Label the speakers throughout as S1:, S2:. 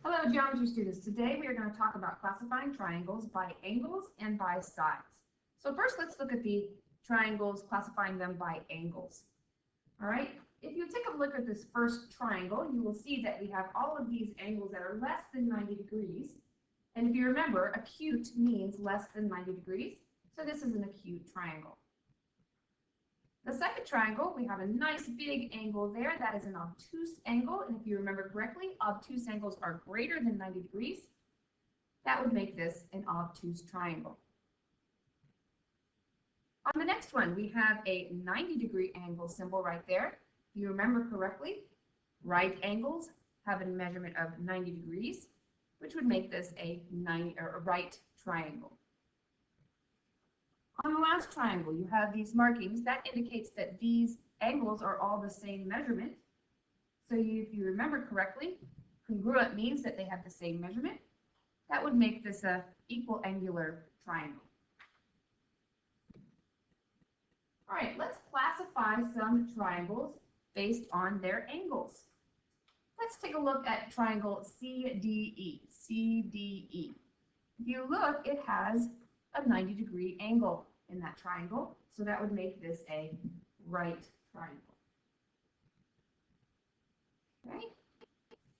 S1: Hello, geometry students. Today we are going to talk about classifying triangles by angles and by sides. So first, let's look at the triangles, classifying them by angles. All right. If you take a look at this first triangle, you will see that we have all of these angles that are less than 90 degrees. And if you remember, acute means less than 90 degrees. So this is an acute triangle. The second triangle, we have a nice big angle there. That is an obtuse angle. And if you remember correctly, obtuse angles are greater than 90 degrees. That would make this an obtuse triangle. On the next one, we have a 90-degree angle symbol right there. If you remember correctly, right angles have a measurement of 90 degrees, which would make this a right triangle. On the last triangle, you have these markings. That indicates that these angles are all the same measurement. So if you remember correctly, congruent means that they have the same measurement. That would make this a equal angular triangle. All right, let's classify some triangles based on their angles. Let's take a look at triangle CDE. CDE. If you look, it has a 90-degree angle in that triangle, so that would make this a right triangle. Okay,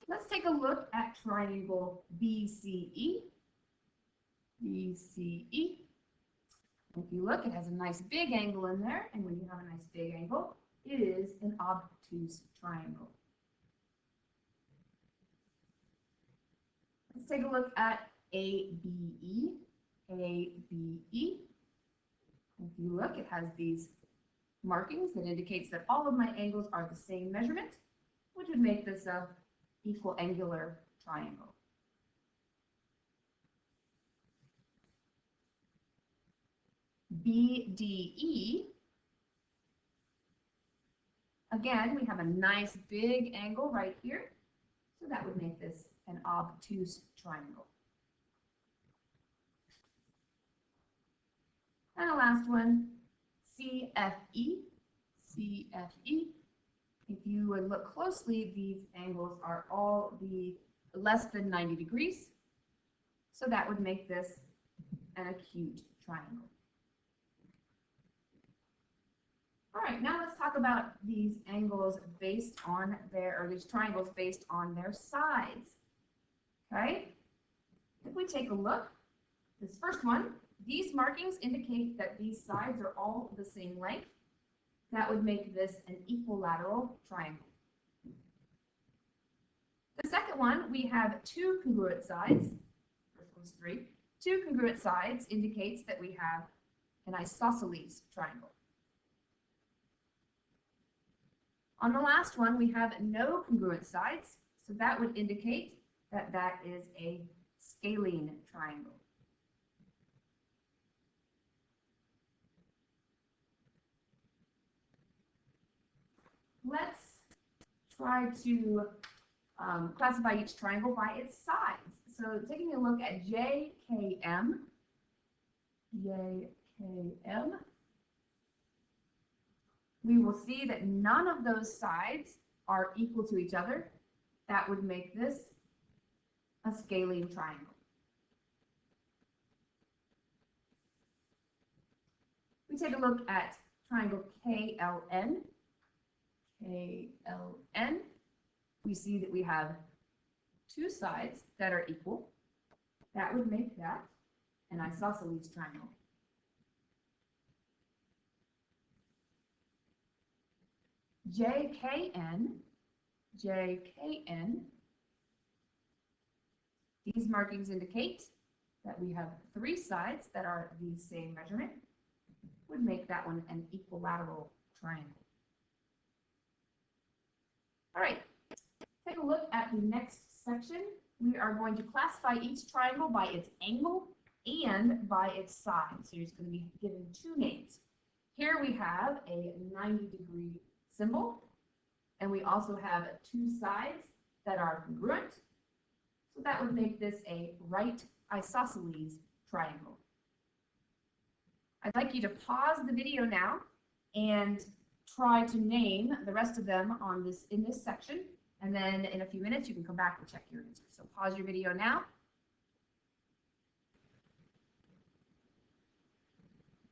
S1: let's take a look at triangle BCE. BCE. If you look, it has a nice big angle in there, and when you have a nice big angle, it is an obtuse triangle. Let's take a look at ABE. ABE. If you look, it has these markings that indicates that all of my angles are the same measurement, which would make this a equal angular triangle. BDE. Again, we have a nice big angle right here, so that would make this an obtuse triangle. And the last one, CFE. CFE. If you would look closely, these angles are all the less than 90 degrees. So that would make this an acute triangle. All right, now let's talk about these angles based on these triangles based on their sides. Okay? If we take a look, this first one, these markings indicate that these sides are all the same length. That would make this an equilateral triangle. The second one, we have two congruent sides. First one's 3. Two congruent sides indicates that we have an isosceles triangle. On the last one, we have no congruent sides, so that would indicate that that is a scalene triangle. Let's try to classify each triangle by its sides. So taking a look at JKM, we will see that none of those sides are equal to each other. That would make this a scalene triangle. We take a look at triangle KLN. KLN, we see that we have two sides that are equal. That would make that an isosceles triangle. JKN, these markings indicate that we have three sides that are the same measurement, would make that one an equilateral triangle. All right, take a look at the next section. We are going to classify each triangle by its angle and by its side. So you're just going to be given two names. Here we have a 90-degree symbol, and we also have two sides that are congruent. So that would make this a right isosceles triangle. I'd like you to pause the video now and try to name the rest of them in this section. And then in a few minutes, you can come back and check your answers. So pause your video now.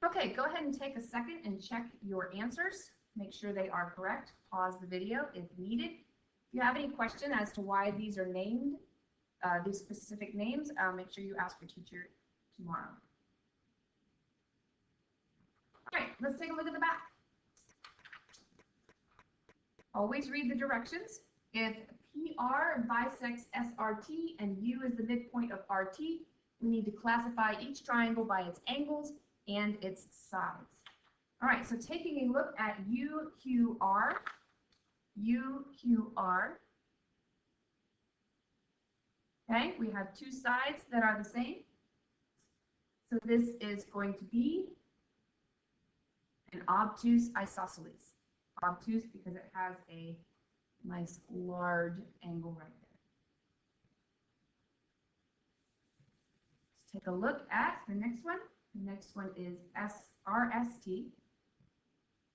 S1: Okay, go ahead and take a second and check your answers. Make sure they are correct. Pause the video if needed. If you have any question as to why these are named, these specific names, make sure you ask your teacher tomorrow. All right, let's take a look at the back. Always read the directions. If PR bisects SRT and U is the midpoint of RT, we need to classify each triangle by its angles and its sides. All right, so taking a look at UQR, okay, we have two sides that are the same. So this is going to be an obtuse isosceles. Obtuse because it has a nice large angle right there. Let's take a look at the next one. The next one is RST.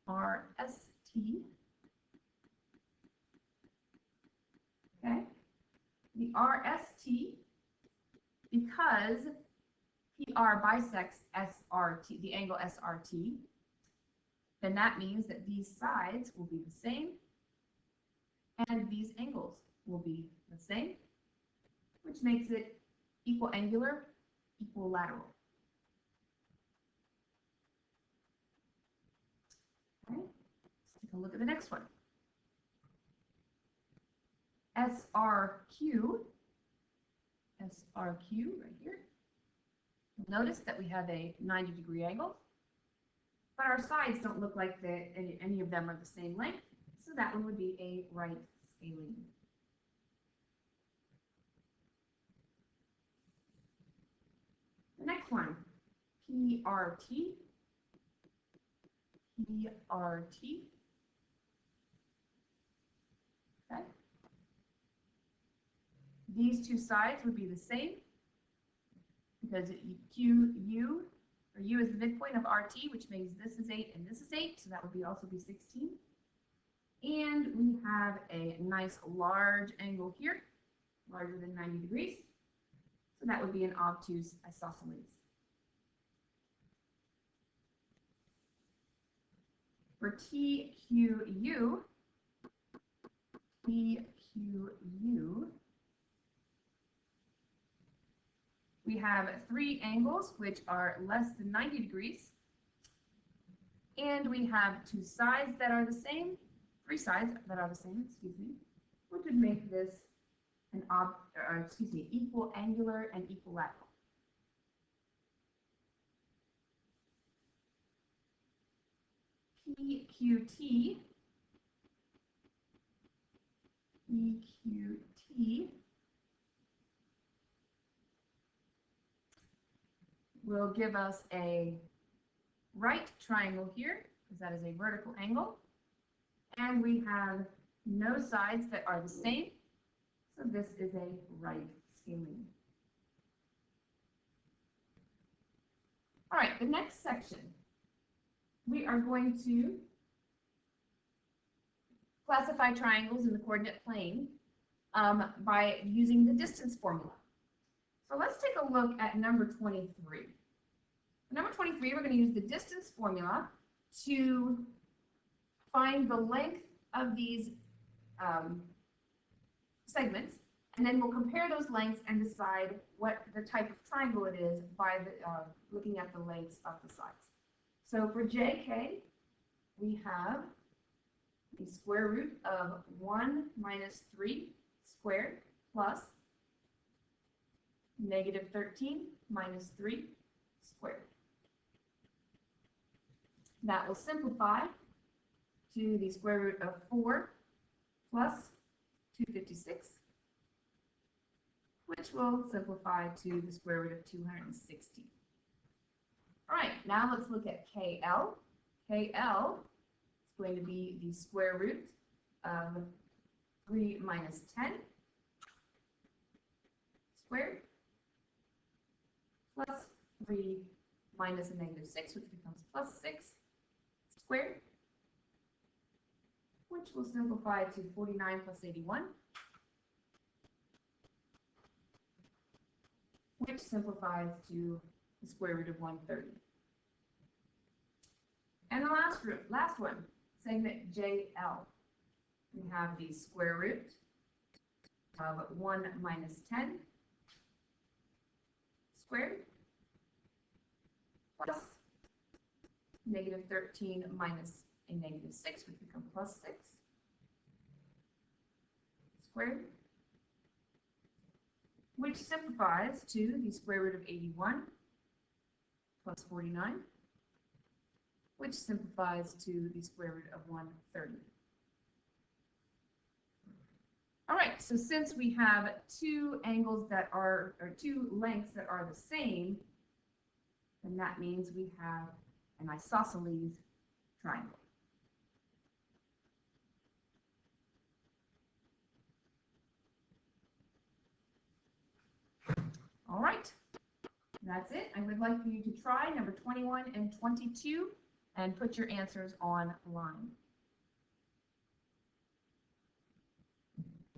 S1: RST. Okay. The RST, because PR bisects SRT, the angle SRT, then that means that these sides will be the same and these angles will be the same, which makes it equiangular, equilateral. Okay, let's take a look at the next one. SRQ right here. Notice that we have a 90-degree angle, but our sides don't look like any of them are the same length, so that one would be a right scalene. The next one, PRT. PRT. Okay. These two sides would be the same because QU, or U is the midpoint of RT, which means this is 8 and this is 8, so that would also be 16. And we have a nice large angle here, larger than 90 degrees. So that would be an obtuse isosceles. For TQU, we have three angles which are less than 90 degrees. And we have two sides that are the same, three sides that are the same, excuse me, which would make this an equiangular and equilateral. EQT will give us a right triangle here, because that is a vertical angle. And we have no sides that are the same, so this is a right scalene. All right, the next section, we are going to classify triangles in the coordinate plane by using the distance formula. So let's take a look at number 23. Number 23, we're going to use the distance formula to find the length of these segments, and then we'll compare those lengths and decide what the type of triangle it is by looking at the lengths of the sides. So for JK, we have the square root of 1 minus 3 squared plus negative 13 minus 3 squared. That will simplify to the square root of 4 plus 256, which will simplify to the square root of 260. All right, now let's look at KL. KL is going to be the square root of 3 minus 10 squared plus 3 minus a negative 6, which becomes plus 6 squared, which will simplify to 49 plus 81, which simplifies to the square root of 130. And the last one, segment JL. We have the square root of 1 minus 10 squared plus negative 13 minus a negative 6, which becomes plus 6 squared, which simplifies to the square root of 81 plus 49, which simplifies to the square root of 130. All right, so since we have two angles that are, or two lengths that are the same, then that means we have an isosceles triangle. All right, that's it. I would like for you to try number 21 and 22 and put your answers online.